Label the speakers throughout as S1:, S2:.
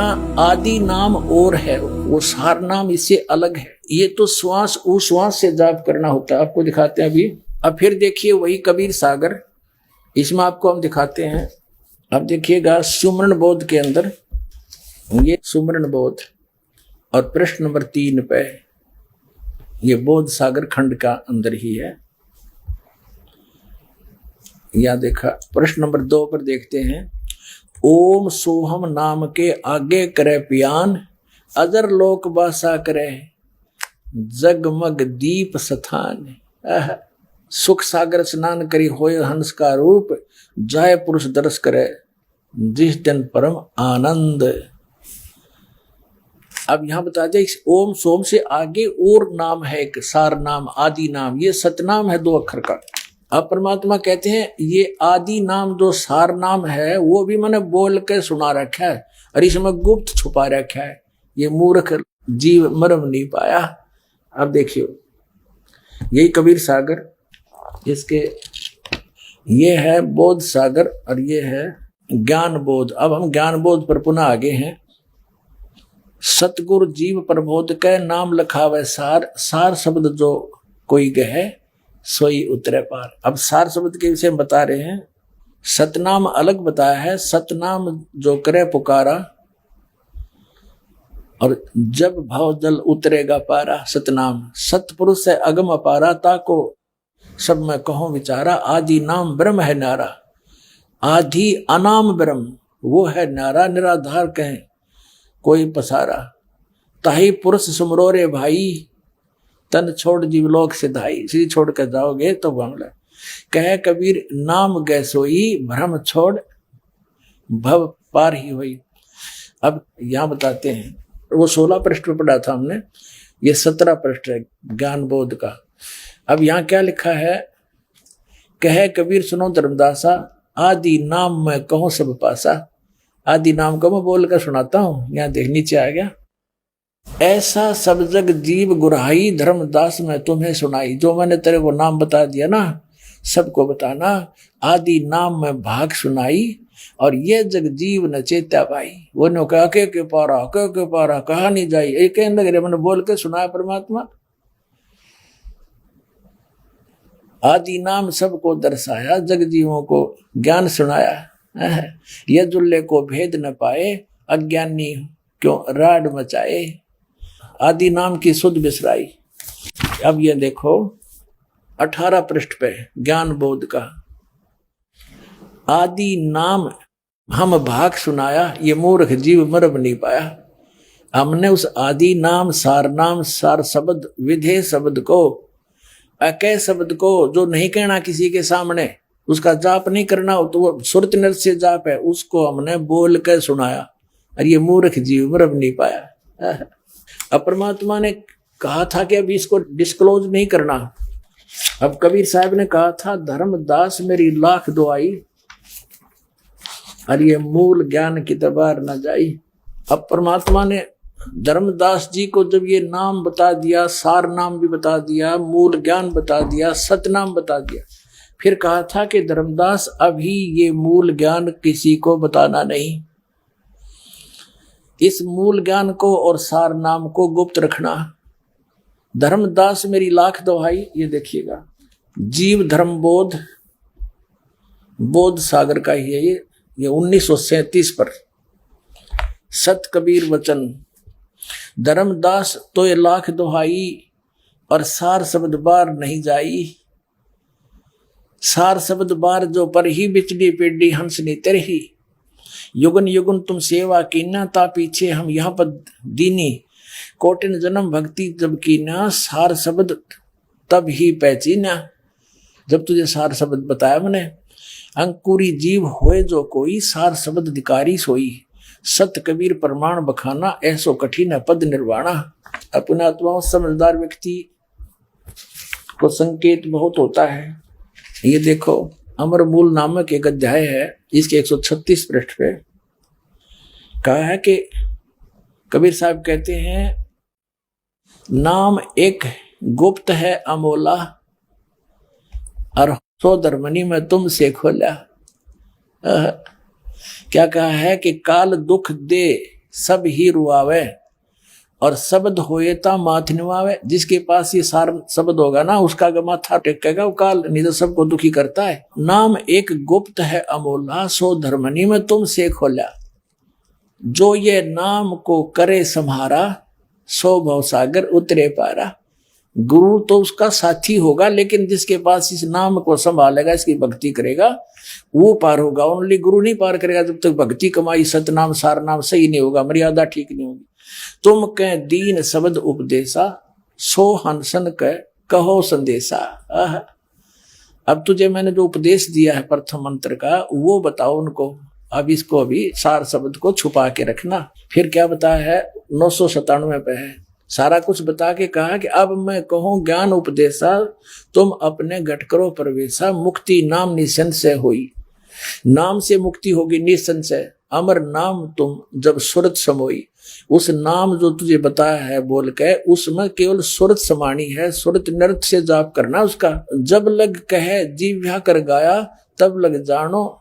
S1: यहाँ आदि नाम और है, वो सार नाम इससे अलग है। ये तो श्वास उश्वास से जाप करना होता है। आपको दिखाते हैं अभी। अब फिर देखिए वही कबीर सागर, इसमें आपको हम दिखाते हैं। अब देखिएगा सुमरण बोध के अंदर, ये सुमरण बोध और प्रश्न नंबर 3 पे ये बोध सागर खंड का अंदर ही है। या देखा प्रश्न नंबर 2 पर देखते हैं। ओम सोहम नाम के आगे करे पियान, अजर लोक बासा करे जगमग दीप स्थान। सुख सागर स्नान करी होय हंस का रूप, जाय पुरुष दर्श करे जिस दिन परम आनंद। अब यहां बता दे, इस ओम सोम से आगे और नाम है एक सार नाम, आदि नाम। ये सतनाम है 2 अक्षर का। अब परमात्मा कहते हैं ये आदि नाम जो सार नाम है वो भी मैंने बोल के सुना रखा है और इसमें गुप्त छुपा रखा है। ये मूर्ख जीव मरम नहीं पाया। अब देखियो यही कबीर सागर, इसके ये है बोध सागर और ये है ज्ञान बोध। अब हम ज्ञान बोध पर पुनः आगे हैं। सतगुरु जीव प्रबोध के नाम लखावे सार, सार शब्द जो कोई गहे सोई उतरे पार। अब सार शब्द के विषय में बता रहे हैं। सतनाम अलग बताया है, सतनाम जो करे पुकारा और जब भाव जल उतरेगा पारा। सतनाम सतपुरुष से अगम अपारा, ताको सब मैं कहूं विचारा। आदि नाम ब्रह्म है नारा, आदि अनाम ब्रह्म वो है नारा। निराधार कहें कोई पसारा, ताही पुरुष सुमरो रे भाई, तन छोड़ जीवलोक सिधाई। श्री छोड़ कर जाओगे तो बांग्ला कहे कबीर नाम गै सोई, भ्रम छोड़ भव पार ही हुई। अब यहां बताते हैं, वो 16 पृष्ठ पे पढ़ा था हमने, ये 17 पृष्ठ है ज्ञान बोध का। अब यहां क्या लिखा है, कहे कबीर सुनो धर्मदासा, आदि नाम मैं कहूं सब पासा। आदि नाम को मैं बोल कर सुनाता हूं। यहां देख नीचे आ गया, ऐसा सब जग जीव गुराई, धर्मदास मैं तुम्हें सुनाई। जो मैंने तेरे को नाम बता दिया ना, सबको बताना। आदि नाम में भाग सुनाई और ये जग जीव न चेता भाई। वो ने कहा के पारा कहा नहीं जाई, एक नगरे मैंने बोल के सुनाया परमात्मा। आदि नाम सबको दर्शाया, जग जीवों को ज्ञान सुनाया। ये जुल्ले को भेद न पाए, अज्ञानी क्यों राड मचाए। आदि नाम की सुध बिसराई। अब ये देखो 18 पृष्ठ पे ज्ञान बोध का, आदि नाम हम भाग सुनाया, ये मूर्ख जीव मरब नहीं पाया। हमने उस आदि नाम सार शब्द विधेय शब्द को, अकय शब्द को जो नहीं कहना किसी के सामने, उसका जाप नहीं करना हो तो वो सुरत नृत्य जाप है, उसको हमने बोल कर सुनाया और ये मूर्ख जीव मरब नहीं पाया। अब परमात्मा ने कहा था कि अभी इसको डिस्क्लोज नहीं करना। अब कबीर साहब ने कहा था धर्मदास मेरी लाख दुआई, और ये मूल ज्ञान की दरबार न जाई। अब परमात्मा ने धर्मदास जी को जब ये नाम बता दिया, सार नाम भी बता दिया, मूल ज्ञान बता दिया, सतनाम बता दिया, फिर कहा था कि धर्मदास अभी ये मूल ज्ञान किसी को बताना नहीं। इस मूल ज्ञान को और सार नाम को गुप्त रखना। धर्मदास मेरी लाख दुहाई। ये देखिएगा जीव धर्म बोध, बोध सागर का ही है ये 1937 पर। सत कबीर वचन, धर्मदास तो ये लाख दुहाई और सार शब्द बार नहीं जाई। सार शब्द बार जो पर ही बिचड़ी पेड़ी हंस ने तेरही। युगन युगन तुम सेवा कीना, ता पीछे हम यहाँ पर दीनी। कोटिन जन्म भक्ति जब कीना, सार शब्द तब ही पहचीना। जब तुझे सार शब्द बताया मैंने। अंकुरी जीव होए जो कोई, सार शब्द अधिकारी सोई। सत कबीर प्रमाण बखाना, ऐसो कठिन पद निर्वाणा। अपने आत्मा समझदार व्यक्ति को संकेत बहुत होता है। ये देखो अमर मूल नामक एक अध्याय है, इसके 136 पृष्ठ पे कहा है कि कबीर साहब कहते हैं नाम एक गुप्त है अमोला, और सो धर्मनी में तुमसे खोला। क्या कहा है कि काल दुख दे सब ही रुआवे, और शब्द होए ता माथ निवावे। जिसके पास ये सार शब्द होगा ना, उसका माथा टेकेगा, वो काल नहीं तो सबको दुखी करता है। नाम एक गुप्त है अमोला, सो धर्मनी में तुम से खोला। जो ये नाम को करे सम्हारा, सो भवसागर उतरे पारा। गुरु तो उसका साथी होगा, लेकिन जिसके पास इस नाम को संभालेगा, इसकी भक्ति करेगा, वो पार होगा। ओनली गुरु नहीं पार करेगा जब तक भक्ति कमाई सतनाम सार नाम सही नहीं होगा, मर्यादा ठीक नहीं होगी। तुम कह दीन शब्द उपदेशा, सो हंसन कह कहो संदेशा। अब तुझे मैंने जो उपदेश दिया है प्रथम मंत्र का, वो बताओ उनको। अब इसको अभी सार शब्द को छुपा के रखना। फिर क्या बताया है, 997 पे है, सारा कुछ बता के कहा कि अब मैं कहूँ ज्ञान उपदेशा, तुम अपने घट करो प्रवेशा। मुक्ति नाम निसंशय हुई, नाम से मुक्ति होगी निसंशय। अमर नाम तुम जब सुरत समोई, उस नाम जो तुझे बताया है बोल के, उसमें केवल सुरत समानी है। सुरत नृत्य से जाप करना उसका। जब लग कहे जीव्या कर गाया, तब लग जानो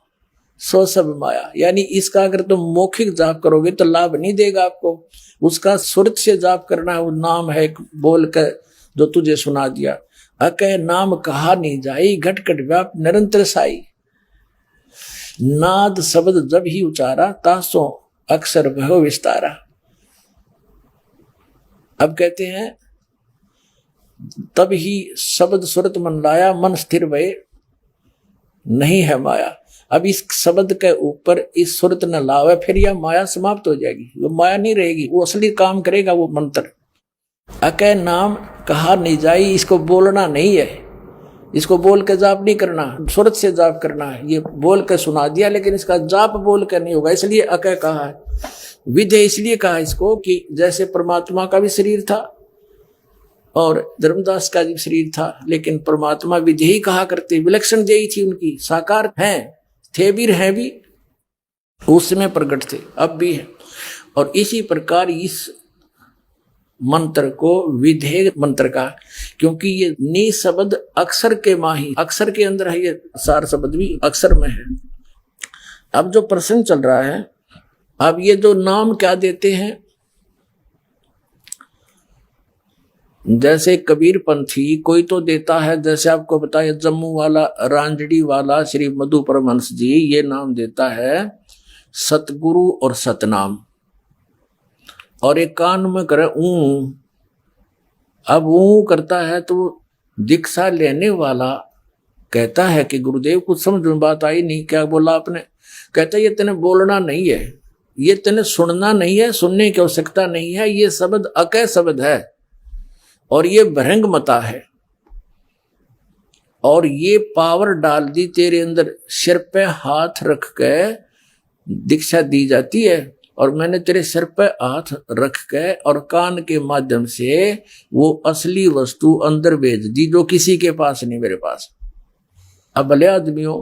S1: सो सब माया। यानी इसका अगर तुम मौखिक जाप करोगे तो लाभ नहीं देगा आपको, उसका सुरत से जाप करना। वो नाम है बोल कर जो तुझे सुना दिया। अकह नाम कहा नहीं जाई, घट घट व्याप निरंतर साई। नाद शब्द जब ही उचारा, तासो अक्षर भय विस्तारा। अब कहते हैं तब ही शब्द सुरत मन लाया, मन स्थिर भय नहीं है माया। अब इस शब्द के ऊपर इस सुरत न लावे, फिर यह माया समाप्त हो जाएगी, वो माया नहीं रहेगी, वो असली काम करेगा वो मंत्र। अकह नाम कहा नहीं जाई, इसको बोलना नहीं है, इसको बोल के जाप नहीं करना, सुरत से जाप करना है। ये बोल के सुना दिया, लेकिन इसका जाप बोल कर नहीं होगा, इसलिए अकह कहा है। विधेय इसलिए कहा इसको कि जैसे परमात्मा का भी शरीर था और धर्मदास का भी शरीर था, लेकिन परमात्मा विधेयी कहा करते, विलक्षण देही थी उनकी, साकार हैं, थे भी हैं भी, उस समय प्रकट थे, अब भी है। और इसी प्रकार इस मंत्र को विधेय मंत्र का, क्योंकि ये नी शब्द अक्षर के माही, अक्षर के अंदर है, ये सार शब्द भी अक्षर में है। अब जो प्रश्न चल रहा है, अब ये जो नाम क्या देते हैं, जैसे कबीर पंथी कोई तो देता है, जैसे आपको बताया जम्मू वाला रांजड़ी वाला श्री मधु परमहंस जी, ये नाम देता है सतगुरु और सतनाम, और एक कान में करे ऊ। अब ऊ करता है तो दीक्षा लेने वाला कहता है कि गुरुदेव कुछ समझ में बात आई नहीं, क्या बोला आपने? कहता है ये तेने बोलना नहीं है, ये तेने सुनना नहीं है, सुनने की आवश्यकता नहीं है, ये शब्द अकह शब्द है और ये भरंग मता है, और ये पावर डाल दी तेरे अंदर, सिर पे हाथ रख के दीक्षा दी जाती है, और मैंने तेरे सिर पे हाथ रख के और कान के माध्यम से वो असली वस्तु अंदर भेज दी जो किसी के पास नहीं, मेरे पास। अब भले आदमियों,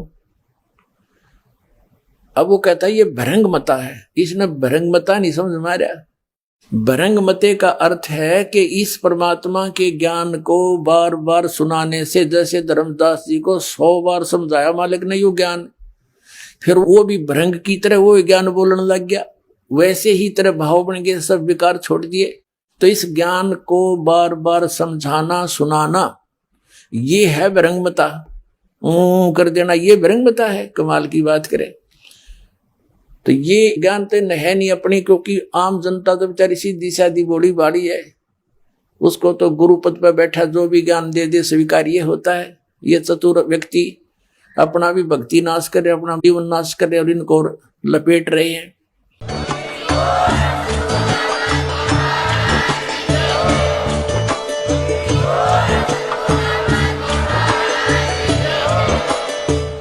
S1: अब वो कहता है ये भरंग मता है, इसने भरंग मता नहीं समझ में आ रहा। भरंग मते का अर्थ है कि इस परमात्मा के ज्ञान को बार बार सुनाने से, जैसे धर्मदास जी को 100 बार समझाया मालिक ने यो ज्ञान, फिर वो भी भरंग की तरह वो ज्ञान बोलने लग गया, वैसे ही तरह भाव बन गए, सब विकार छोड़ दिए। तो इस ज्ञान को बार बार समझाना सुनाना, ये है भरंगमता। कर देना, ये भरंगमता है। कमाल की बात करे तो ये ज्ञान तो है नहीं अपनी, क्योंकि आम जनता तो बेचारी सीधी सादी बोली बाड़ी है, उसको तो गुरुपद पर बैठा जो भी ज्ञान दे दे स्वीकार ये होता है। ये चतुर व्यक्ति अपना भी भक्ति नाश करे, अपना जीवन नाश करे और इनको लपेट रहे हैं।